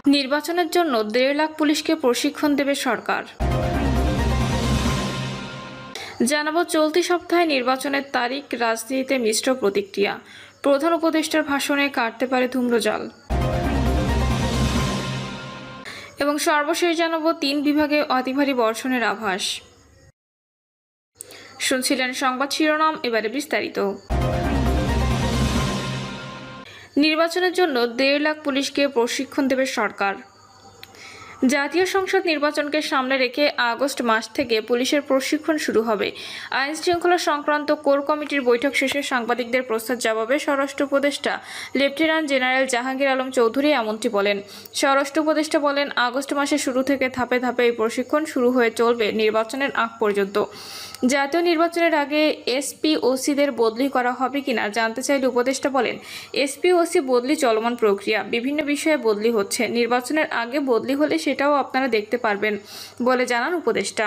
নির্বাচনের জন্য 1.5 লাখ পুলিশকে প্রশিক্ষণ দেবে সরকার। জানাবো চলতি সপ্তাহে নির্বাচনের তারিখ, রাজনীতিতে মিশ্র প্রতিক্রিয়া, প্রধান উপদেষ্টার ভাষণে কাটতে পারে ধূম্রজাল। এবং সর্বশেষ জানাবো 3 বিভাগে অতি ভারী বর্ষণের আভাস। শুনছিলেন সংবাদ শিরোনাম, এবারে বিস্তারিত। নির্বাচনের জন্য 1.5 লাখ পুলিশকে প্রশিক্ষণ দেবে সরকার। জাতীয় সংসদ নির্বাচনকে সামনে রেখে আগস্ট মাস থেকে পুলিশের প্রশিক্ষণ শুরু হবে। আইন শৃঙ্খলা সংক্রান্ত কোর কমিটির বৈঠক শেষে সাংবাদিকদের প্রশ্নের জবাবে স্বরাষ্ট্র উপদেষ্টা লেফটেন্যান্ট জেনারেল জাহাঙ্গীর আলম চৌধুরী এমনটি বলেন। স্বরাষ্ট্র উপদেষ্টা বলেন, আগস্ট মাসের শুরু থেকে ধাপে ধাপে এই প্রশিক্ষণ শুরু হয়ে চলবে নির্বাচনের আগ পর্যন্ত। জাতীয় নির্বাচনের আগে এসপি ওসিদের বদলি করা হবে কিনা জানতে চাইলে উপদেষ্টা বলেন, এসপি ওসি বদলি চলমান প্রক্রিয়া, বিভিন্ন বিষয়ে বদলি হচ্ছে, নির্বাচনের আগে বদলি হলে সেটাও আপনারা দেখতে পারবেন বলে জানান উপদেষ্টা।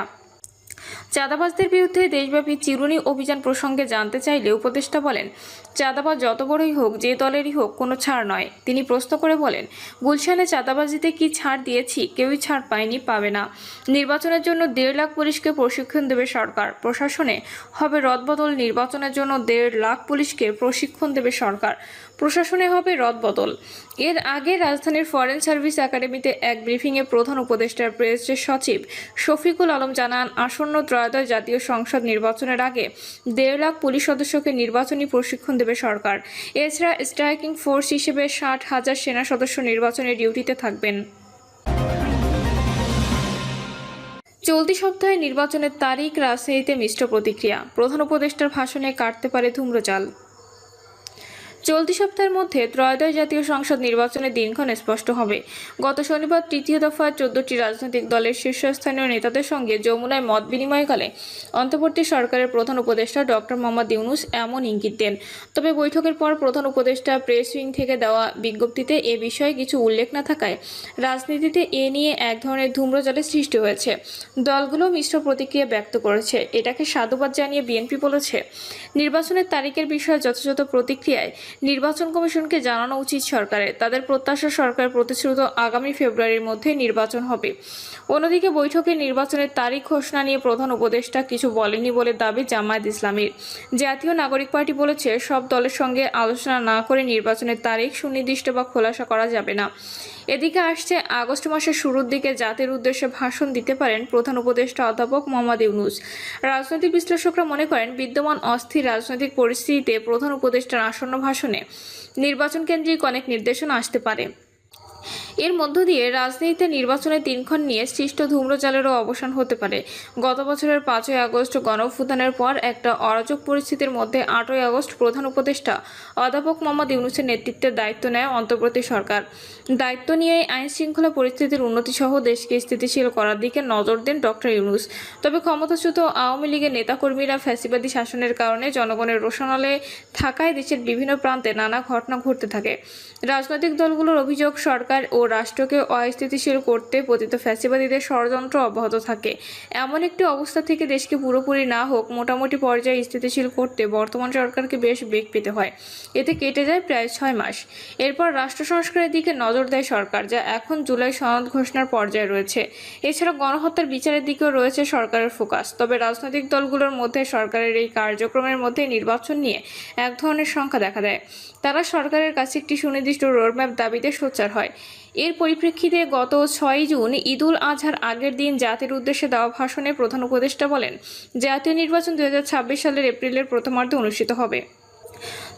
চাঁদাবাজদের বিরুদ্ধে দেশব্যাপী চিরুনি অভিযান প্রসঙ্গে জানতে চাইলে উপদেষ্টা বলেন, চাঁদাবাজ যত বড়ই হোক, যে দলেরই হোক, কোনো ছাড় নয়। তিনি প্রশ্ন করে বলেন, গুলশানে চাঁদাবাজিতে কি ছাড় দিয়েছি? কেউই ছাড় পায়নি, পাবে না। নির্বাচনের জন্য 1.5 লাখ পুলিশকে প্রশিক্ষণ দেবে সরকার। প্রশাসনে হবে রদবদল। নির্বাচনের জন্য 1.5 লাখ পুলিশকে প্রশিক্ষণ দেবে সরকার। প্রশাসনে হবে রদবদল। এর আগে রাজধানীর ফরেন সার্ভিস একাডেমিতে এক ব্রিফিংয়ে প্রধান উপদেষ্টার প্রেস সচিব শফিকুল আলম জানান, আসন্ন ত্রয়োদশ জাতীয় সংসদ নির্বাচনের আগে 1.5 লাখ পুলিশ সদস্যকে নির্বাচনী প্রশিক্ষণ দেবে সরকার। এছাড়া স্ট্রাইকিং ফোর্স হিসেবে 60,000 সেনা সদস্য নির্বাচনের ডিউটিতে থাকবেন। চলতি সপ্তাহে নির্বাচনের তারিখ, রাজনীতিতে মিশ্র প্রতিক্রিয়া, প্রধান উপদেষ্টার ভাষণে কাটতে পারে ধূম্রজাল। চলতি সপ্তাহের মধ্যে ত্রয়োদশ জাতীয় সংসদ নির্বাচনের দিনক্ষণ স্পষ্ট হবে। গত শনিবার তৃতীয় দফায় 14টি রাজনৈতিক দলের শীর্ষস্থানীয় নেতাদের সঙ্গে যমুনায় মত বিনিময়কালে অন্তর্বর্তী সরকারের প্রধান উপদেষ্টা ডক্টর মোহাম্মদ ইউনূস এমন ইঙ্গিত দেন। তবে বৈঠকের পর প্রধান উপদেষ্টা প্রেস উইং থেকে দেওয়া বিজ্ঞপ্তিতে এ বিষয়ে কিছু উল্লেখ না থাকায় রাজনীতিতে এ নিয়ে এক ধরনের ধূম্রজালের সৃষ্টি হয়েছে। দলগুলো মিশ্র প্রতিক্রিয়া ব্যক্ত করেছে। এটাকে সাধুবাদ জানিয়ে বিএনপি বলেছে, নির্বাচনের তারিখের বিষয়ে যথাযথ প্রতিক্রিয়ায় নির্বাচন কমিশনকে জানানো উচিত সরকারের। তাদের প্রত্যাশা, সরকার প্রতিশ্রুত আগামী ফেব্রুয়ারির মধ্যে নির্বাচন হবে। অন্যদিকে বৈঠকে নির্বাচনের তারিখ ঘোষণা নিয়ে প্রধান উপদেষ্টা কিছু বলেনি বলে দাবি জামায়াত ইসলামীর। জাতীয় নাগরিক পার্টি বলেছে, সব দলের সঙ্গে আলোচনা না করে নির্বাচনের তারিখ সুনির্দিষ্ট বা খোলাসা করা যাবে না। এদিকে আসছে আগস্ট মাসের শুরুর দিকে জাতির উদ্দেশ্যে ভাষণ দিতে পারেন প্রধান উপদেষ্টা অধ্যাপক মোহাম্মদ ইউনূস। রাজনৈতিক বিশ্লেষকরা মনে করেন, বিদ্যমান অস্থির রাজনৈতিক পরিস্থিতিতে প্রধান উপদেষ্টার আসন্ন ভাষণে নির্বাচন কেন্দ্রিক অনেক নির্দেশনা আসতে পারে। এর মধ্য দিয়ে রাজনীতিতে নির্বাচনের দিনক্ষণ নিয়ে সৃষ্ট ধূম্রজালেরও অবসান হতে পারে। গত বছরের 5ই আগস্ট গণঅভ্যুত্থানের পর একটা অরাজক পরিস্থিতির মধ্যে 8ই আগস্ট প্রধান উপদেষ্টা অধ্যাপক মোহাম্মদ ইউনূসের নেতৃত্বে দায়িত্ব নেয় অন্তর্বর্তী সরকার। দায়িত্ব নিয়ে আইন শৃঙ্খলা পরিস্থিতির উন্নতি সহ দেশকে স্থিতিশীল করার দিকে নজর দেন ডক্টর ইউনূস। তবে ক্ষমতাচ্যুত আওয়ামী লীগের নেতাকর্মীরা ফ্যাসিবাদী শাসনের কারণে জনগণের রোষানলে থাকায় দেশের বিভিন্ন প্রান্তে নানা ঘটনা ঘটতে থাকে। রাজনৈতিক দলগুলোর অভিযোগ, সরকার ও রাষ্ট্রকে অস্থিতিশীল করতে পতিত ফ্যাসিবাদীদের ষড়যন্ত্র অব্যাহত থাকে। এমন একটি অবস্থা থেকে দেশকে পুরোপুরি না হোক মোটামুটি পর্যায়ে স্থিতিশীল করতে বর্তমান সরকারকে বেশ বেগ পেতে হয়। এতে কেটে যায় প্রায় 6 মাস। এরপর রাষ্ট্র সংস্কারের দিকে নজর দেয় সরকার, যা এখন জুলাই সনদ ঘোষণার পর্যায়ে রয়েছে। এছাড়া গণহত্যার বিচারের দিকেও রয়েছে সরকারের ফোকাস। তবে রাজনৈতিক দলগুলোর মধ্যে সরকারের এই কার্যক্রমের মধ্যে নির্বাচন নিয়ে এক ধরনের শঙ্কা দেখা দেয়। তারা সরকারের কাছে একটি সুনির্দিষ্ট রোডম্যাপ দাবিতে সোচ্চার হয়। এর পরিপ্রেক্ষিতে গত 6 জুন ঈদুল আজহার আগের দিন জাতির উদ্দেশ্যে দেওয়া ভাষণে প্রধান উপদেষ্টা বলেন, জাতীয় নির্বাচন 2026 সালের এপ্রিলের প্রথমার্ধে অনুষ্ঠিত হবে।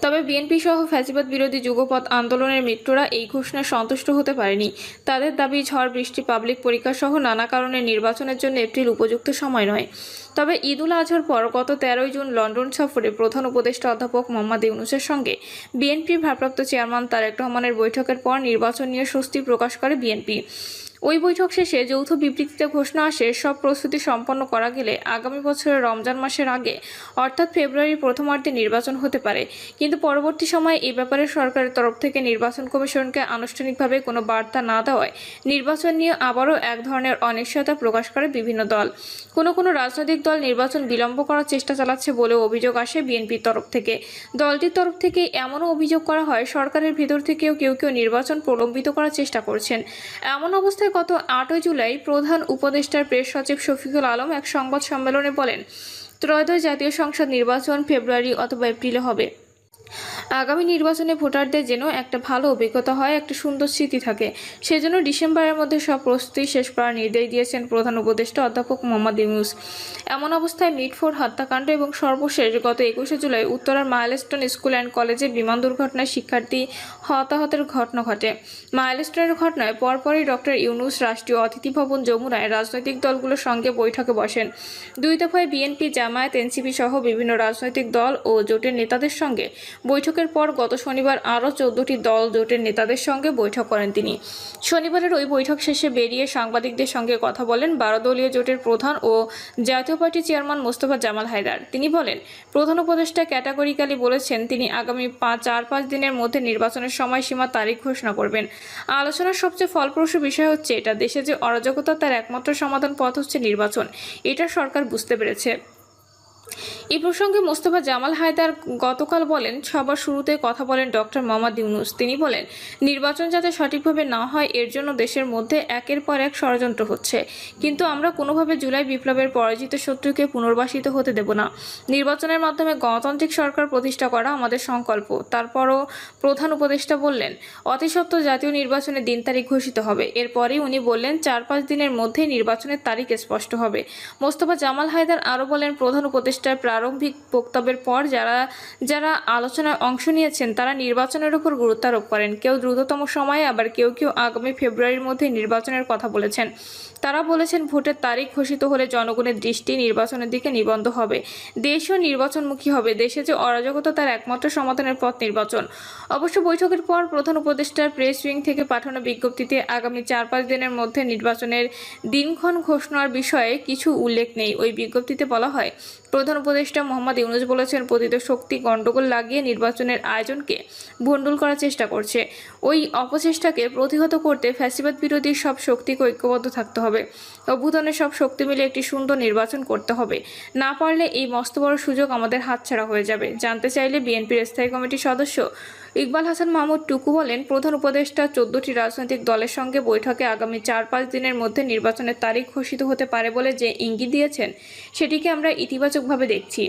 তবে বিএনপি সহ ফ্যাসিবাদ বিরোধী যুগপৎ আন্দোলনের মিত্ররা এই ঘোষণায় সন্তুষ্ট হতে পারেনি। তাদের দাবি, ঝড় বৃষ্টি, পাবলিক পরীক্ষা সহ নানা কারণে নির্বাচনের জন্য এপ্রিল উপযুক্ত সময় নয়। তবে ঈদুল আজহার পর গত 13 জুন লন্ডন সফরে প্রধান উপদেষ্টা অধ্যাপক মোহাম্মদ ইউনূসের সঙ্গে বিএনপির ভারপ্রাপ্ত চেয়ারম্যান তারেক রহমানের বৈঠকের পর নির্বাচন নিয়ে স্বস্তি প্রকাশ করে বিএনপি। ওই বৈঠক শেষে যৌথ বিবৃতিতে ঘোষণা আসে, সব প্রস্তুতি সম্পন্ন করা গেলে আগামী বছরের রমজান মাসের আগে অর্থাৎ ফেব্রুয়ারির প্রথমার্ধে নির্বাচন হতে পারে। কিন্তু পরবর্তী সময়ে এই ব্যাপারে সরকারের তরফ থেকে নির্বাচন কমিশনকে আনুষ্ঠানিকভাবে কোনো বার্তা না দেওয়ায় নির্বাচন নিয়ে আবারও এক ধরনের অনিশ্চয়তা প্রকাশ করে বিভিন্ন দল। কোনো রাজনৈতিক দল নির্বাচন বিলম্ব করার চেষ্টা চালাচ্ছে বলেও অভিযোগ আসে বিএনপির তরফ থেকে। দলটির তরফ থেকে এমনও অভিযোগ করা হয়, সরকারের ভেতর থেকেও কেউ নির্বাচন প্রলম্বিত করার চেষ্টা করছেন। এমন অবস্থায় গত 8 জুলাই প্রধান উপদেষ্টার প্রেস সচিব শফিকুল আলম এক সংবাদ সম্মেলনে বলেন, ত্রয়োদশ জাতীয় সংসদ নির্বাচন ফেব্রুয়ারি অথবা এপ্রিলে হবে। আগামী নির্বাচনে ভোটারদের যেন একটা ভালো অভিজ্ঞতা হয়, একটা সুন্দর স্মৃতি থাকে, সেজন্য ডিসেম্বরের মধ্যে সব প্রস্তুতি শেষ করার নির্দেশ দিয়েছেন প্রধান উপদেষ্টা অধ্যাপক মোহাম্মদ ইউনূস। এমন অবস্থায় মিটফোর্ড হত্যাকাণ্ড এবং সর্বশেষ গত 21 জুলাই উত্তরার মাইলস্টোন স্কুল অ্যান্ড কলেজে বিমান দুর্ঘটনায় শিক্ষার্থী হতাহতের ঘটনা ঘটে। মাইলস্টোনের ঘটনায় পরপরই ডক্টর ইউনূস রাষ্ট্রীয় অতিথি ভবন যমুনায় রাজনৈতিক দলগুলোর সঙ্গে বৈঠকে বসেন। 2 দফায় বিএনপি, জামায়াত, এনসিপি সহ বিভিন্ন রাজনৈতিক দল ও জোটের নেতাদের সঙ্গে বৈঠকের পর গত শনিবার আরও 14টি দল জোটের নেতাদের সঙ্গে বৈঠক করেন তিনি। শনিবারের ওই বৈঠক শেষে বেরিয়ে সাংবাদিকদের সঙ্গে কথা বলেন 12 দলীয় জোটের প্রধান ও জাতীয় পার্টি চেয়ারম্যান মোস্তফা জামাল হায়দার। তিনি বলেন, প্রধান উপদেষ্টা ক্যাটাগরিক্যালি বলেছেন তিনি আগামী 4-5 দিনের মধ্যে নির্বাচনের সময়সীমা তারিখ ঘোষণা করবেন। আলোচনার সবচেয়ে ফলপ্রসূ বিষয় হচ্ছে এটা, দেশে যে অরাজকতা তার একমাত্র সমাধান পথ হচ্ছে নির্বাচন, এটা সরকার বুঝতে পেরেছে। এই প্রসঙ্গে মোস্তফা জামাল হায়দার গতকাল বলেন, সবার শুরুতে কথা বলেন ডক্টর মোহাম্মদ ইউনূস। তিনি বলেন, নির্বাচন যাতে সঠিকভাবে না হয় এর জন্য দেশের মধ্যে একের পর এক ষড়যন্ত্র হচ্ছে, কিন্তু আমরা কোনোভাবে জুলাই বিপ্লবের পরাজিত শত্রুকে পুনর্বাসিত হতে দেব না। নির্বাচনের মাধ্যমে গণতান্ত্রিক সরকার প্রতিষ্ঠা করা আমাদের সংকল্প। তারপরও প্রধান উপদেষ্টা বললেন, অতি সত্বর জাতীয় নির্বাচনের দিন তারিখ ঘোষিত হবে। এরপরেই উনি বললেন 4-5 দিনের মধ্যেই নির্বাচনের তারিখ স্পষ্ট হবে। মোস্তফা জামাল হায়দার আরও বলেন, প্রধান উপদেষ্টার প্রারম্ভিক বক্তব্যের পর যারা আলোচনায় অংশ নিয়েছেন তারা নির্বাচনের উপর গুরুত্ব আরোপ করেন। কেউ দ্রুততম সময়ে, আবার কেউ আগামী ফেব্রুয়ারির মধ্যে নির্বাচনের কথা বলেছেন। তারা বলেছেন, ভোটের তারিখ ঘোষিত হলে জনগণের দৃষ্টি নির্বাচনের দিকে নিবদ্ধ হবে, দেশও নির্বাচনমুখী হবে। দেশে যে অরাজকতা তার একমাত্র সমাধানের পথ নির্বাচন। অবশ্য বৈঠকের পর প্রধান উপদেষ্টার প্রেস উইং থেকে পাঠানো বিজ্ঞপ্তিতে আগামী 4-5 দিনের মধ্যে নির্বাচনের দিনক্ষণ ঘোষণার বিষয়ে কিছু উল্লেখ নেই। ওই বিজ্ঞপ্তিতে বলা হয়, প্রধান উপদেষ্টা মোহাম্মদ ইউনূস বলেছেন, পতিত শক্তি গণ্ডগোল লাগিয়ে নির্বাচনের আয়োজনকে ভণ্ডুল করার চেষ্টা করছে। ওই অপচেষ্টাকে প্রতিহত করতে ফ্যাসিবাদ বিরোধী সব শক্তিকে ঐক্যবদ্ধ থাকতে হবে। অভ্যুত্থানের সব শক্তি মিলে একটি সুন্দর নির্বাচন করতে হবে। না পারলে এই মস্ত বড় সুযোগ আমাদের হাতছাড়া হয়ে যাবে। জানতে চাইলে বিএনপির স্থায়ী কমিটির সদস্য ইকবাল হাসান মাহমুদ টুকু বলেন, প্রধান উপদেষ্টা 14টি রাজনৈতিক দলের সঙ্গে বৈঠকে আগামী 4-5 দিনের মধ্যে নির্বাচনের তারিখ ঘোষিত হতে পারে বলে যে ইঙ্গিত দিয়েছেন, সেটিকে আমরা ইতিবাচকভাবে দেখছি।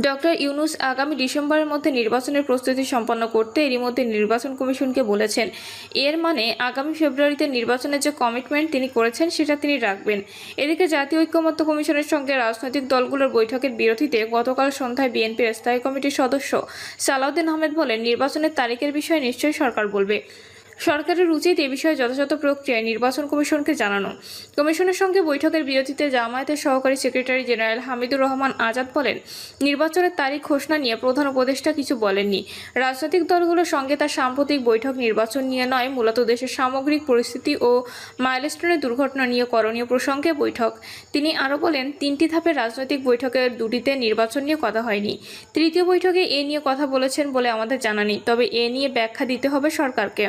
ডক্টর ইউনূস আগামী ডিসেম্বরের মধ্যে নির্বাচনের প্রস্তুতি সম্পন্ন করতে এরই মধ্যে নির্বাচন কমিশনকে বলেছেন। এর মানে আগামী ফেব্রুয়ারিতে নির্বাচনের যে কমিটমেন্ট তিনি করেছেন সেটা তিনি রাখবেন। এদিকে জাতীয় ঐকমত্য কমিশনের সঙ্গে রাজনৈতিক দলগুলোর বৈঠকের বিরতিতে গতকাল সন্ধ্যায় বিএনপির স্থায়ী কমিটির সদস্য সালাউদ্দিন আহমেদ বলেন, নির্বাচনের তারিখের বিষয়ে নিশ্চয়ই সরকার বলবে। সরকারের উচিত এ বিষয়ে যথাযথ প্রক্রিয়ায় নির্বাচন কমিশনকে জানানো। কমিশনের সঙ্গে বৈঠকের বিরতিতে জামায়াতের সহকারী সেক্রেটারি জেনারেল হামিদুর রহমান আজাদ বলেন, নির্বাচনের তারিখ ঘোষণা নিয়ে প্রধান উপদেষ্টা কিছু বলেননি। রাজনৈতিক দলগুলোর সঙ্গে তার সাম্প্রতিক বৈঠক নির্বাচন নিয়ে নয়, মূলত দেশের সামগ্রিক পরিস্থিতি ও মাইলস্টোনের দুর্ঘটনা নিয়ে করণীয় প্রসঙ্গে বৈঠক। তিনি আরও বলেন, 3টি ধাপের রাজনৈতিক বৈঠকের 2টিতে নির্বাচন নিয়ে কথা হয়নি। তৃতীয় বৈঠকে এ নিয়ে কথা বলেছেন বলে আমাদের জানা নেই, তবে এ নিয়ে ব্যাখ্যা দিতে হবে সরকারকে।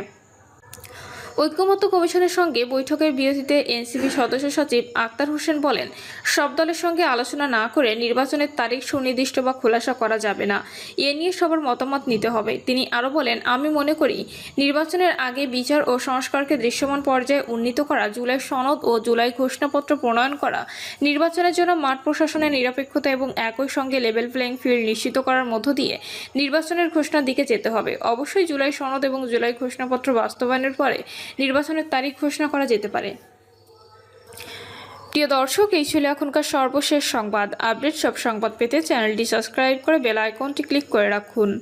ঐকমত্য কমিশনের সঙ্গে বৈঠকের বিরতিতে এনসিপি সদস্য সচিব আক্তার হোসেন বলেন, সব দলের সঙ্গে আলোচনা না করে নির্বাচনের তারিখ সুনির্দিষ্ট বা খোলাসা করা যাবে না। এ নিয়ে সবার মতামত নিতে হবে। তিনি আরও বলেন, আমি মনে করি নির্বাচনের আগে বিচার ও সংস্কারকে দৃশ্যমান পর্যায়ে উন্নীত করা, জুলাই সনদ ও জুলাই ঘোষণাপত্র প্রণয়ন করা, নির্বাচনের জন্য মাঠ প্রশাসনের নিরপেক্ষতা এবং একই সঙ্গে লেভেল প্লেইং ফিল্ড নিশ্চিত করার মধ্য দিয়ে নির্বাচনের ঘোষণার দিকে যেতে হবে। অবশ্যই জুলাই সনদ এবং জুলাই ঘোষণাপত্র বাস্তবায়নের পরে নির্বাচনের তারিখ ঘোষণা করা যেতে পারে। প্রিয় দর্শক, এই ছিল এখনকার সর্বশেষ সংবাদ আপডেট। সব সংবাদ পেতে চ্যানেলটি সাবস্ক্রাইব করে বেল আইকনটি ক্লিক করে রাখুন।